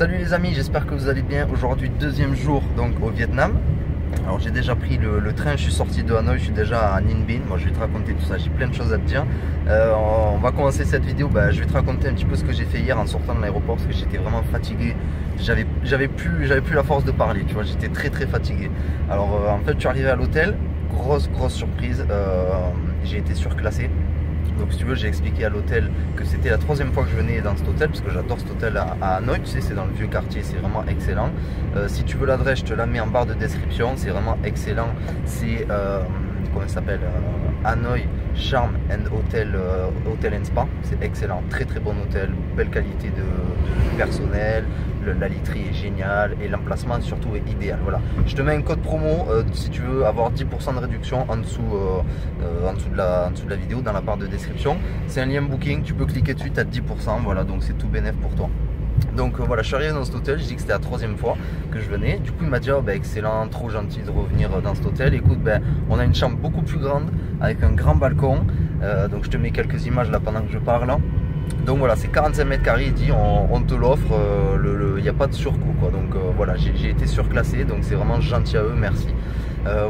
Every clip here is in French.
Salut les amis, j'espère que vous allez bien. Aujourd'hui, deuxième jour donc au Vietnam. Alors j'ai déjà pris le train, je suis sorti de Hanoï, je suis déjà à Ninh Binh. Moi je vais te raconter tout ça, j'ai plein de choses à te dire. On va commencer cette vidéo, je vais te raconter un petit peu ce que j'ai fait hier en sortant de l'aéroport parce que j'étais vraiment fatigué. J'avais plus la force de parler, tu vois, j'étais très fatigué. Alors en fait je suis arrivé à l'hôtel, grosse surprise, j'ai été surclassé. Donc si tu veux, j'ai expliqué à l'hôtel que c'était la troisième fois que je venais dans cet hôtel, parce que j'adore cet hôtel à Hanoï, tu sais, c'est dans le vieux quartier, c'est vraiment excellent. Si tu veux l'adresse, je te la mets en barre de description, c'est vraiment excellent. C'est, comment ça s'appelle, Hanoï Charm and Hotel, Hotel and Spa, c'est excellent, très bon hôtel, belle qualité de personnel, la literie est géniale et l'emplacement surtout est idéal. Voilà, je te mets un code promo si tu veux avoir 10% de réduction en dessous de la vidéo dans la barre de description. C'est un lien booking, tu peux cliquer dessus, tu as 10%, voilà, donc c'est tout bénéf pour toi. Donc voilà, je suis arrivé dans cet hôtel, je dis que c'était la troisième fois que je venais. Du coup il m'a dit excellent, trop gentil de revenir dans cet hôtel. Écoute, on a une chambre beaucoup plus grande avec un grand balcon. Donc je te mets quelques images là pendant que je parle. Donc voilà, c'est 45 mètres carrés, il dit on te l'offre, il n'y a pas de surcoût quoi. Donc voilà, j'ai été surclassé, donc c'est vraiment gentil à eux, merci.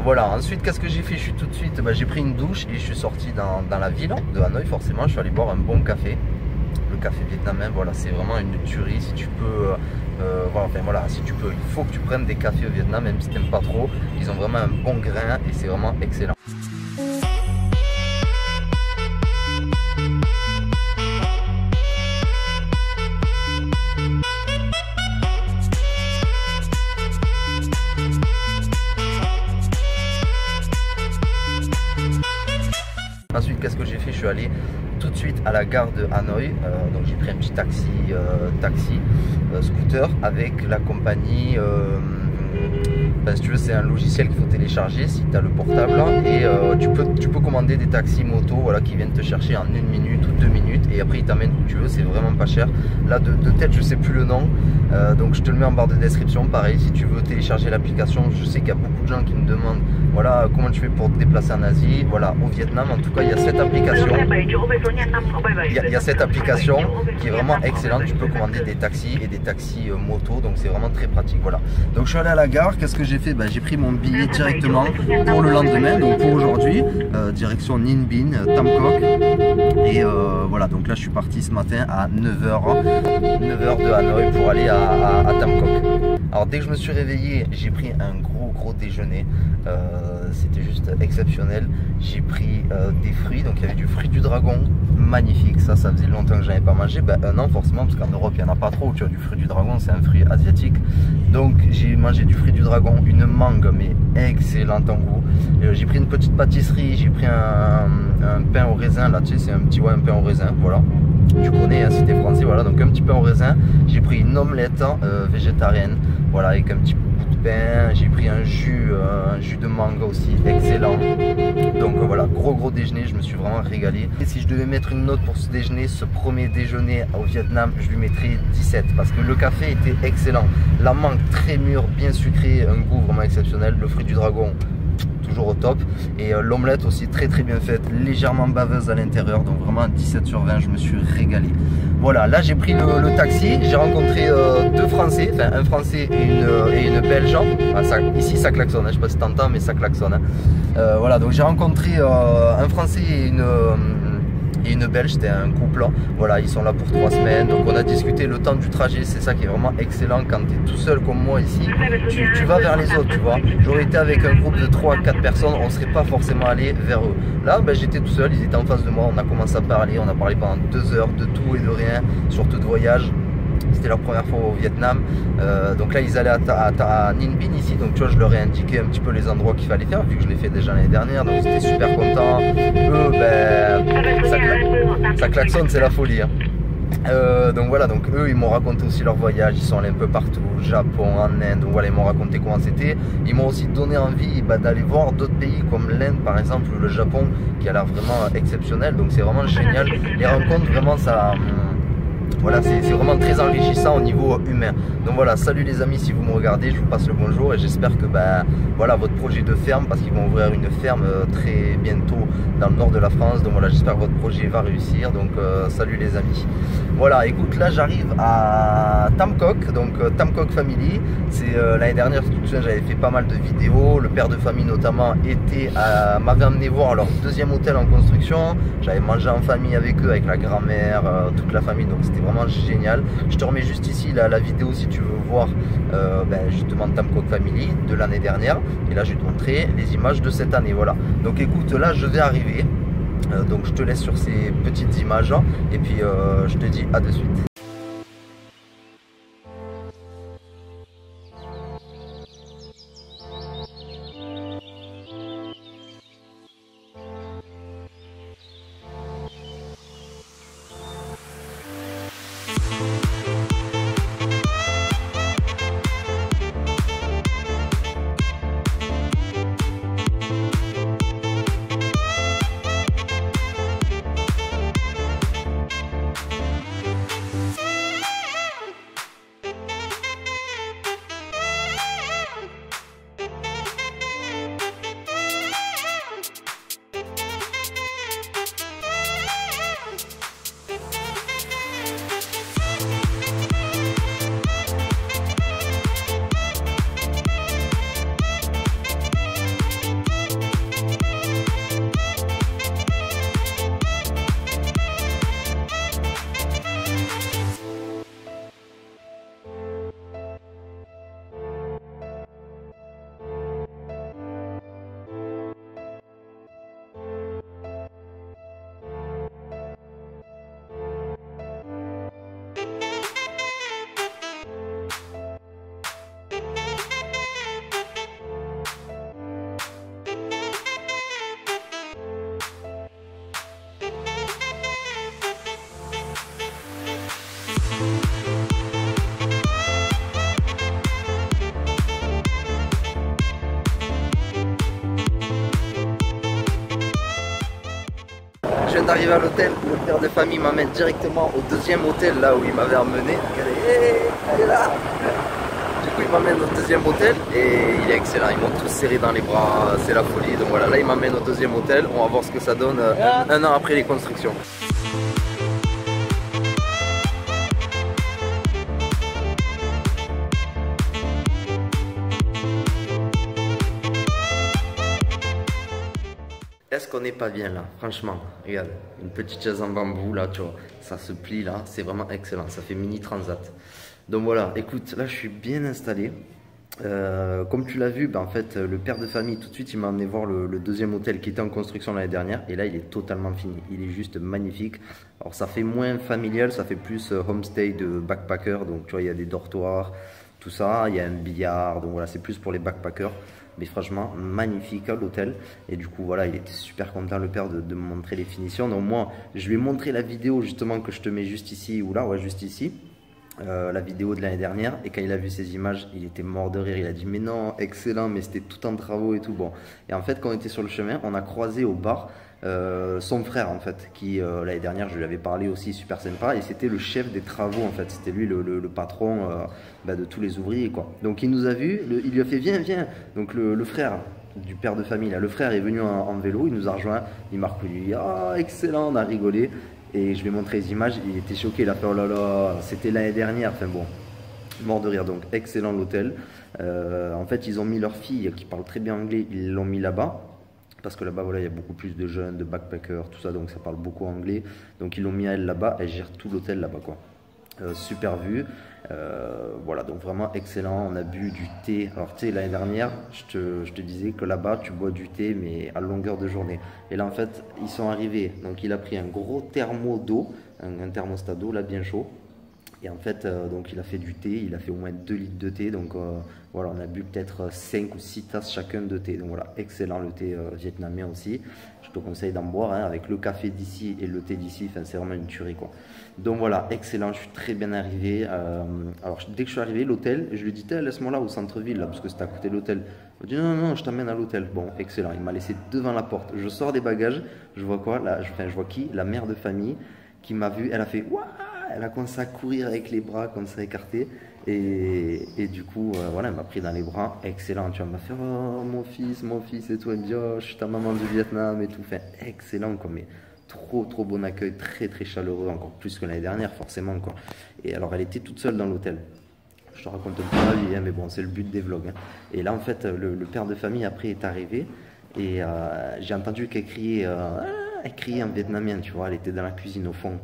Voilà, ensuite qu'est-ce que j'ai fait? Je suis tout de suite, j'ai pris une douche et je suis sorti dans la ville de Hanoï forcément. Je suis allé boire un bon café. Le café vietnamien, voilà, c'est vraiment une tuerie. Si tu peux, voilà, si tu peux, il faut que tu prennes des cafés au Vietnam, même si tu n'aimes pas trop. Ils ont vraiment un bon grain et c'est vraiment excellent. Ensuite, qu'est-ce que j'ai fait? Je suis allé tout de suite à la gare de Hanoï. Donc j'ai pris un petit taxi, scooter avec la compagnie. Si tu veux, c'est un logiciel qu'il faut télécharger si tu as le portable et tu peux commander des taxis moto, voilà, qui viennent te chercher en 1 minute ou 2 minutes et après ils t'amènent où tu veux. C'est vraiment pas cher. Là de tête je sais plus le nom, donc je te le mets en barre de description. Pareil, si tu veux télécharger l'application, je sais qu'il y a beaucoup de gens qui me demandent voilà comment tu fais pour te déplacer en Asie. Voilà, au Vietnam en tout cas il y a cette application. Il y a cette application qui est vraiment excellente. Tu peux commander des taxis et des taxis moto, donc c'est vraiment très pratique. Voilà, donc je suis allé à la gare. Qu'est-ce que j'ai fait? J'ai pris mon billet directement pour le lendemain, donc pour aujourd'hui, direction Ninh Binh, Tam Coc. Et voilà, donc là je suis parti ce matin à 9h de Hanoï pour aller à Tam Coc. Alors dès que je me suis réveillé, j'ai pris un gros déjeuner. C'était juste exceptionnel. J'ai pris des fruits, donc il y avait du fruit du dragon, magnifique, ça faisait longtemps que j'avais pas mangé, un an forcément parce qu'en Europe il n'y en a pas trop, tu vois, du fruit du dragon, c'est un fruit asiatique. Donc j'ai mangé du fruit du dragon, une mangue mais excellente en goût. J'ai pris une petite pâtisserie, j'ai pris un pain au raisin, là tu sais c'est un petit un pain au raisin, voilà. Tu connais, hein, si t'es français, voilà, donc un petit pain au raisin. J'ai pris une omelette végétarienne, voilà, avec un petit bout de pain. J'ai pris un jus de mangue aussi, excellent. Donc voilà, gros déjeuner, je me suis vraiment régalé. Et si je devais mettre une note pour ce déjeuner, ce premier déjeuner au Vietnam, je lui mettrais 17 parce que le café était excellent. La mangue très mûre, bien sucrée, un goût vraiment exceptionnel. Le fruit du dragon, toujours au top, et l'omelette aussi très bien faite, légèrement baveuse à l'intérieur, donc vraiment 17 sur 20, je me suis régalé. Voilà, là j'ai pris le taxi, j'ai rencontré deux Français, enfin un Français et une Belge. Ici ça klaxonne, je sais pas si t'entends mais ça klaxonne. Voilà, donc j'ai rencontré un Français et une Belge, c'était un couple. Voilà, ils sont là pour 3 semaines, donc on a discuté le temps du trajet. C'est ça qui est vraiment excellent quand tu es tout seul comme moi ici, tu vas vers les autres, tu vois. J'aurais été avec un groupe de 3 à 4 personnes, on ne serait pas forcément allé vers eux. Là j'étais tout seul, ils étaient en face de moi, on a commencé à parler, on a parlé pendant 2 heures de tout et de rien, surtout de voyage. C'était leur première fois au Vietnam, donc là ils allaient à Ninh Binh ici, donc tu vois je leur ai indiqué un petit peu les endroits qu'il fallait faire vu que je l'ai fait déjà l'année dernière, donc j'étais super content. Eux ça klaxonne, c'est la folie hein. Donc voilà, donc eux ils m'ont raconté aussi leur voyage, ils sont allés un peu partout, Japon, en Inde, donc voilà ils m'ont raconté comment c'était. Ils m'ont aussi donné envie d'aller voir d'autres pays comme l'Inde par exemple ou le Japon qui a l'air vraiment exceptionnel, donc c'est vraiment génial. Les rencontres vraiment ça... Voilà, c'est vraiment très enrichissant au niveau humain. Donc voilà, salut les amis si vous me regardez, je vous passe le bonjour et j'espère que voilà, votre projet de ferme, parce qu'ils vont ouvrir une ferme très bientôt dans le nord de la France. Donc voilà, j'espère que votre projet va réussir. Donc salut les amis. Voilà, écoute, là j'arrive à Tamcock, donc Tamcock Family. C'est l'année dernière, si tu te souviens, j'avais fait pas mal de vidéos. Le père de famille notamment m'avait amené voir leur deuxième hôtel en construction. J'avais mangé en famille avec eux, avec la grand-mère, toute la famille, donc c'était vraiment génial. Je te remets juste ici la vidéo si tu veux voir justement Tamcock Family de l'année dernière. Et là je vais te montrer les images de cette année. Voilà, donc écoute, là je vais arriver. Donc je te laisse sur ces petites images et puis je te dis à de suite. Je viens d'arriver à l'hôtel, le père de famille m'amène directement au deuxième hôtel, là où il m'avait emmené. Regardez, elle est là. Du coup il m'amène au deuxième hôtel et il est excellent, ils m'ont tous serré dans les bras, c'est la folie. Donc voilà, là il m'amène au deuxième hôtel, on va voir ce que ça donne un an après les constructions. Est-ce qu'on n'est pas bien là? Franchement, regarde, une petite chaise en bambou là, tu vois, ça se plie là, c'est vraiment excellent, ça fait mini transat. Donc voilà, écoute, là je suis bien installé. Comme tu l'as vu, en fait, le père de famille, tout de suite, il m'a amené voir le deuxième hôtel qui était en construction l'année dernière. Et là, il est totalement fini. Il est juste magnifique. Alors, ça fait moins familial, ça fait plus homestay de backpacker. Donc, tu vois, il y a des dortoirs, tout ça. Il y a un billard. Donc, voilà, c'est plus pour les backpackers. Mais franchement, magnifique l'hôtel. Et du coup, voilà, il était super content, le père, de me montrer les finitions. Donc, moi, je lui ai montré la vidéo, justement, que je te mets juste ici ou là, ouais, juste ici. La vidéo de l'année dernière, et quand il a vu ces images, il était mort de rire. Il a dit mais non, excellent, mais c'était tout en travaux et tout. Bon, et en fait quand on était sur le chemin, on a croisé au bar son frère en fait, qui l'année dernière je lui avais parlé aussi, super sympa, et c'était le chef des travaux en fait, c'était lui le patron de tous les ouvriers quoi. Donc il nous a vu, il lui a fait viens viens. Donc le frère du père de famille là, le frère est venu en vélo, il nous a rejoint, il m'a reconnu, ah excellent, on a rigolé. Et je lui ai montré les images, il était choqué, il a fait oh là là, c'était l'année dernière, enfin bon, mort de rire. Donc excellent l'hôtel. En fait ils ont mis leur fille qui parle très bien anglais, ils l'ont mis là-bas. Parce que là-bas voilà, il y a beaucoup plus de jeunes, de backpackers, tout ça, donc ça parle beaucoup anglais. Donc ils l'ont mis à elle là-bas, elle gère tout l'hôtel là-bas quoi. Super vue, voilà, donc vraiment excellent. On a bu du thé. Alors tu sais, l'année dernière je te disais que là-bas tu bois du thé mais à longueur de journée, et là en fait ils sont arrivés, donc il a pris un gros thermo d'eau, un thermostat d'eau là bien chaud, et en fait donc il a fait du thé, il a fait au moins 2 litres de thé, donc voilà, on a bu peut-être 5 ou 6 tasses chacun de thé. Donc voilà, excellent le thé vietnamien aussi, je te conseille d'en boire hein, avec le café d'ici et le thé d'ici, enfin, c'est vraiment une tuerie quoi. Donc voilà, excellent, je suis très bien arrivé. Alors dès que je suis arrivé, l'hôtel, je lui ai dit laisse-moi là au centre-ville, là, parce que c'était à côté de l'hôtel. Il m'a dit non, non, je t'emmène à l'hôtel. Bon, excellent, il m'a laissé devant la porte. Je sors des bagages, je vois quoi là, je vois qui? La mère de famille qui m'a vu, elle a fait waouh, elle a commencé à courir avec les bras comme ça écartés. Et du coup, voilà, elle m'a pris dans les bras, excellent. Tu vois, elle m'a fait oh, mon fils et tout. Elle me dit oh, je suis ta maman du Vietnam et tout. Enfin, excellent quoi, mais trop bon accueil, très chaleureux, encore plus que l'année dernière, forcément quoi. Et alors, elle était toute seule dans l'hôtel. Je te raconte un peu la vie, hein, mais bon, c'est le but des vlogs. Hein. Et là, en fait, le père de famille après est arrivé et j'ai entendu qu'elle criait, elle criait en vietnamien, tu vois. Elle était dans la cuisine au fond.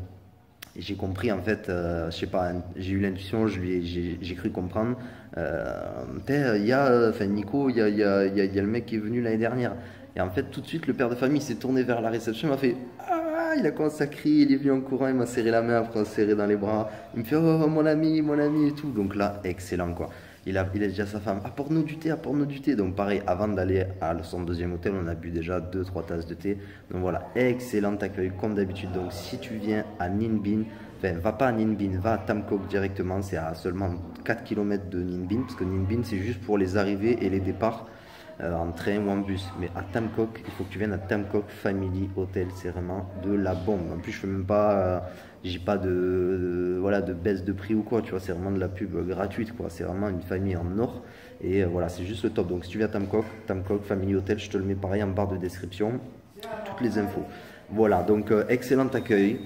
Et j'ai compris en fait, je sais pas, j'ai eu l'intuition, j'ai cru comprendre. Il y a, enfin Nico, il y a le mec qui est venu l'année dernière. Et en fait, tout de suite, le père de famille s'est tourné vers la réception, il m'a fait ah, il a commencé à crier, il est venu en courant, il m'a serré la main, après on s'est serré dans les bras. Il me fait oh mon ami et tout. Donc là, excellent quoi. Il a dit à sa femme apporte-nous du thé, apporte-nous du thé. Donc pareil, avant d'aller à son deuxième hôtel, on a bu déjà 2-3 tasses de thé. Donc voilà, excellent accueil comme d'habitude. Donc si tu viens à Ninh Binh, enfin va pas à Ninh Binh, va à Tam Coc directement. C'est à seulement 4 km de Ninh Binh, parce que Ninh Binh c'est juste pour les arrivées et les départs en train ou en bus. Mais à Tam Coc, il faut que tu viennes à Tam Coc Family Hotel, c'est vraiment de la bombe. En plus je fais même pas... j'ai pas voilà, de baisse de prix ou quoi, tu vois, c'est vraiment de la pub gratuite quoi, c'est vraiment une famille en or et voilà, c'est juste le top. Donc si tu viens à Tam Coc Family Hotel, je te le mets pareil en barre de description, toutes les infos. Voilà, donc excellent accueil.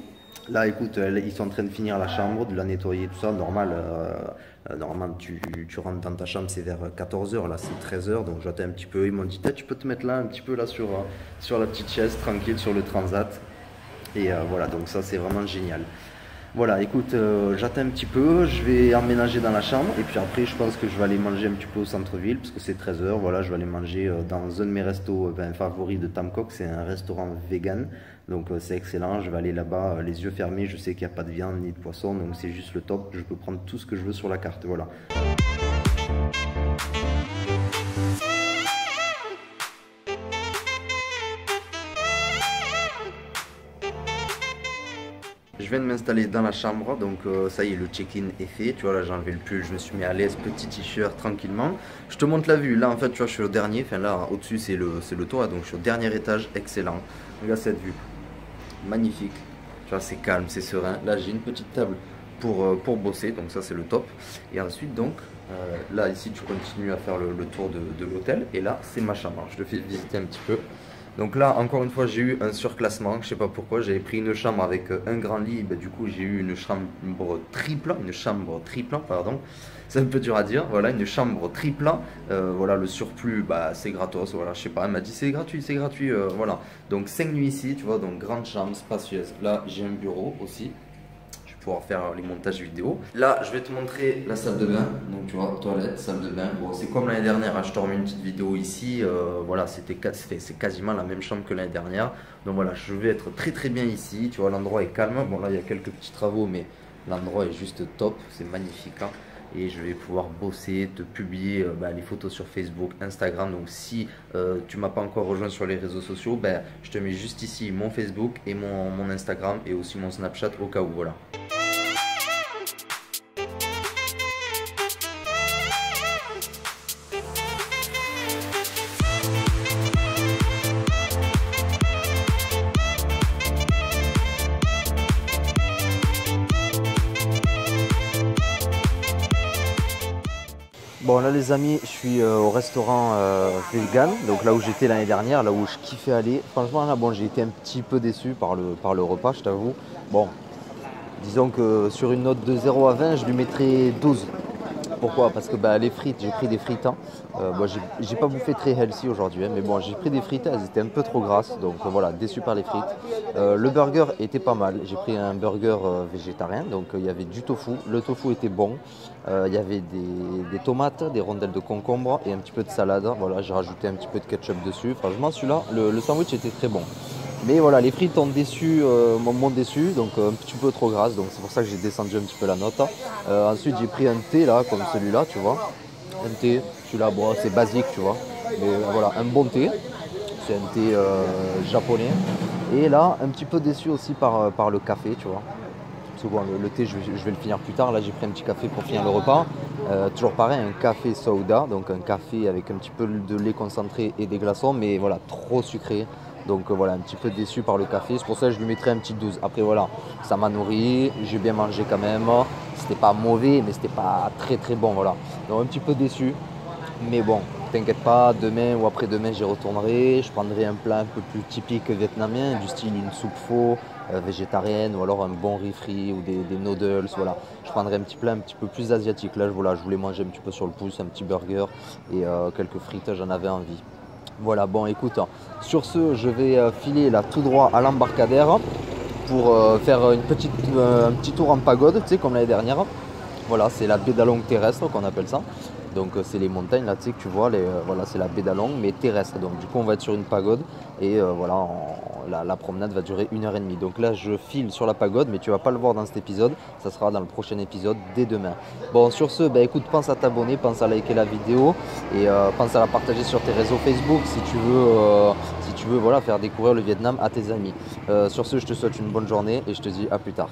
Là écoute, ils sont en train de finir la chambre, de la nettoyer, tout ça, normal. Normalement tu rentres dans ta chambre, c'est vers 14 h, là c'est 13 h, donc j'attends un petit peu. Ils m'ont dit tu peux te mettre là un petit peu là sur la petite chaise, tranquille sur le transat. Et voilà, donc ça c'est vraiment génial. Voilà, écoute, j'attends un petit peu, je vais emménager dans la chambre et puis après je pense que je vais aller manger un petit peu au centre-ville parce que c'est 13 h, voilà, je vais aller manger dans un de mes restos favoris de Tam Coc, c'est un restaurant vegan, donc c'est excellent, je vais aller là-bas les yeux fermés, je sais qu'il n'y a pas de viande ni de poisson, donc c'est juste le top, je peux prendre tout ce que je veux sur la carte, voilà. Je viens de m'installer dans la chambre, donc ça y est, le check-in est fait. Tu vois, là j'ai enlevé le pull, je me suis mis à l'aise, petit t-shirt tranquillement. Je te montre la vue. Là en fait, tu vois, je suis au dernier. Enfin là, au-dessus c'est le toit, donc je suis au dernier étage, excellent. Regarde cette vue, magnifique. Tu vois, c'est calme, c'est serein. Là j'ai une petite table pour bosser, donc ça c'est le top. Et ensuite donc, là ici tu continues à faire le tour de l'hôtel. Et là c'est ma chambre. Je te fais visiter un petit peu. Donc là, encore une fois, j'ai eu un surclassement, je sais pas pourquoi, j'avais pris une chambre avec un grand lit, bah, du coup j'ai eu une chambre triple, pardon, c'est un peu dur à dire, voilà, une chambre triple, voilà, le surplus, bah, c'est gratos, voilà, je sais pas, elle m'a dit c'est gratuit, voilà, donc 5 nuits ici, tu vois, donc grande chambre, spacieuse, là j'ai un bureau aussi, pouvoir faire les montages vidéo. Là, je vais te montrer la salle de bain. Donc, tu vois, toilette, salle de bain. Bon, c'est comme l'année dernière. Hein, je te remets une petite vidéo ici. Voilà, c'est quasiment la même chambre que l'année dernière. Donc voilà, je vais être très bien ici. Tu vois, l'endroit est calme. Bon, là, il y a quelques petits travaux, mais l'endroit est juste top. C'est magnifique. Hein. Et je vais pouvoir bosser, te publier les photos sur Facebook, Instagram. Donc si tu m'as pas encore rejoint sur les réseaux sociaux, je te mets juste ici mon Facebook et mon Instagram et aussi mon Snapchat au cas où. Voilà. Bon là les amis, je suis au restaurant vegan, donc là où j'étais l'année dernière, là où je kiffais aller. Franchement là, bon, j'ai été un petit peu déçu par le repas, je t'avoue. Bon, disons que sur une note de 0 à 20, je lui mettrais 12. Pourquoi? Parce que les frites, j'ai pris des frites. Hein. Bon, j'ai pas bouffé très healthy aujourd'hui, hein, mais bon, j'ai pris des frites, elles étaient un peu trop grasses, donc voilà, déçu par les frites. Le burger était pas mal. J'ai pris un burger végétarien, donc il y avait du tofu. Le tofu était bon. Il y avait des tomates, des rondelles de concombre et un petit peu de salade. Voilà, j'ai rajouté un petit peu de ketchup dessus. Franchement, celui-là, le sandwich était très bon. Mais voilà, les frites m'ont déçu, donc un petit peu trop grasse, donc c'est pour ça que j'ai descendu un petit peu la note. Ensuite j'ai pris un thé là, comme celui-là, tu vois. Un thé, celui-là, bon, c'est basique, tu vois. Mais voilà, un bon thé. C'est un thé japonais. Et là, un petit peu déçu aussi par le café, tu vois. Souvent le thé, je vais le finir plus tard. Là, j'ai pris un petit café pour finir le repas. Toujours pareil, un café soda, donc un café avec un petit peu de lait concentré et des glaçons, mais voilà, trop sucré. Donc voilà, un petit peu déçu par le café. C'est pour ça que je lui mettrais un petit 12. Après voilà, ça m'a nourri, j'ai bien mangé quand même. C'était pas mauvais, mais c'était pas très très bon. Voilà. Donc un petit peu déçu. Mais bon, t'inquiète pas, demain ou après-demain j'y retournerai. Je prendrai un plat un peu plus typique vietnamien, du style une soupe pho végétarienne ou alors un bon riz frit ou des noodles. Voilà. Je prendrai un petit plat un petit peu plus asiatique. Là, voilà, je voulais manger un petit peu sur le pouce, un petit burger et quelques frites, j'en avais envie. Voilà, bon écoute, sur ce, je vais filer là tout droit à l'embarcadère pour faire un petit tour en pagode, tu sais, comme l'année dernière. Voilà, c'est la baie d'Along terrestre qu'on appelle ça. Donc c'est les montagnes là, tu sais, que tu vois, voilà, c'est la baie d'Along mais terrestre. Donc du coup on va être sur une pagode et voilà, la promenade va durer 1h30. Donc là je file sur la pagode, mais tu vas pas le voir dans cet épisode, ça sera dans le prochain épisode dès demain. Bon, sur ce, bah, écoute, pense à t'abonner, pense à liker la vidéo et pense à la partager sur tes réseaux Facebook si tu veux voilà, faire découvrir le Vietnam à tes amis. Sur ce, je te souhaite une bonne journée et je te dis à plus tard.